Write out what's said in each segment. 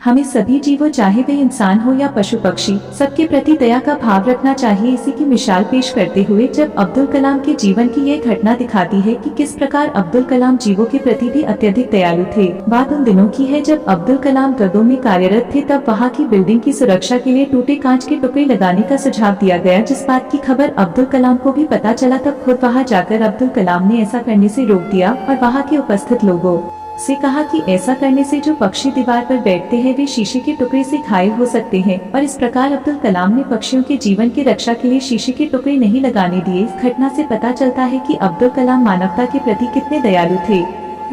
हमें सभी जीवों, चाहे वे इंसान हो या पशु पक्षी, सबके प्रति दया का भाव रखना चाहिए। इसी की मिसाल पेश करते हुए जब अब्दुल कलाम के जीवन की यह घटना दिखाती है कि किस प्रकार अब्दुल कलाम जीवों के प्रति भी अत्यधिक दयालु थे। बात उन दिनों की है जब अब्दुल कलाम गदों में कार्यरत थे। तब वहाँ की बिल्डिंग की सुरक्षा के लिए टूटे कांच के टुकड़े लगाने का सुझाव दिया गया। जिस बात की खबर अब्दुल कलाम को भी पता चला, तब खुद वहाँ जाकर अब्दुल कलाम ने ऐसा करने से रोक दिया और वहाँ के उपस्थित लोगों से कहा कि ऐसा करने से जो पक्षी दीवार पर बैठते हैं वे शीशे के टुकड़े से घायल हो सकते हैं। और इस प्रकार अब्दुल कलाम ने पक्षियों के जीवन की रक्षा के लिए शीशे के टुकड़े नहीं लगाने दिए। इस घटना से पता चलता है कि अब्दुल कलाम मानवता के प्रति कितने दयालु थे।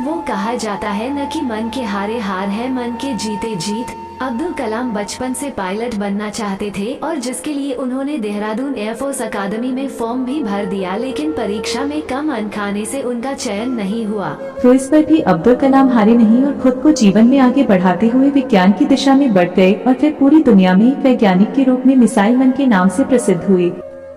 वो कहा जाता है न कि मन के हारे हार है, मन के जीते जीत। अब्दुल कलाम बचपन से पायलट बनना चाहते थे और जिसके लिए उन्होंने देहरादून एयरफोर्स अकादमी में फॉर्म भी भर दिया, लेकिन परीक्षा में कम अंक आने से उनका चयन नहीं हुआ। तो इस पर भी अब्दुल कलाम हारे नहीं और खुद को जीवन में आगे बढ़ाते हुए विज्ञान की दिशा में बढ़ गए और फिर पूरी दुनिया में एक वैज्ञानिक के रूप में मिसाइल मैन के नाम से प्रसिद्ध हुए।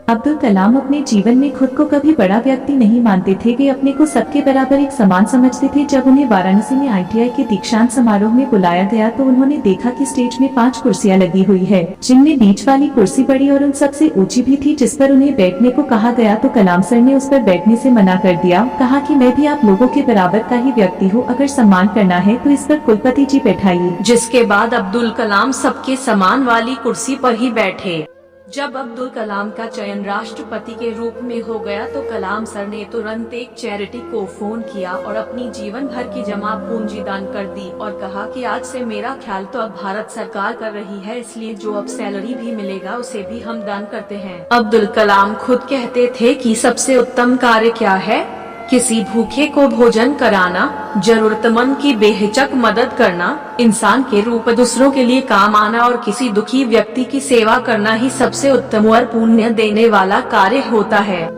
अब्दुल कलाम अपने जीवन में खुद को कभी बड़ा व्यक्ति नहीं मानते थे। वे अपने को सबके बराबर एक समान समझते थे। जब उन्हें वाराणसी में ITI के दीक्षांत समारोह में बुलाया गया तो उन्होंने देखा कि स्टेज में 5 कुर्सियां लगी हुई है, जिनमें बीच वाली कुर्सी बड़ी और उन सबसे ऊंची भी थी, जिस पर उन्हें बैठने को कहा गया। तो कलाम सर ने उस पर बैठने से मना कर दिया। कहा कि मैं भी आप लोगों के बराबर का ही व्यक्ति हूँ, अगर सम्मान करना है तो इस पर कुलपति जी बैठाइए। जिसके बाद अब्दुल कलाम सबके समान वाली कुर्सी पर ही बैठे। जब अब्दुल कलाम का चयन राष्ट्रपति के रूप में हो गया तो कलाम सर ने तुरंत एक चैरिटी को फोन किया और अपनी जीवन भर की जमा पूंजी दान कर दी और कहा कि आज से मेरा ख्याल तो अब भारत सरकार कर रही है, इसलिए जो अब सैलरी भी मिलेगा उसे भी हम दान करते हैं। अब्दुल कलाम खुद कहते थे कि सबसे उत्तम कार्य क्या है, किसी भूखे को भोजन कराना, जरूरतमंद की बेहिचक मदद करना, इंसान के रूप दूसरों के लिए काम आना और किसी दुखी व्यक्ति की सेवा करना ही सबसे उत्तम और पुण्य देने वाला कार्य होता है।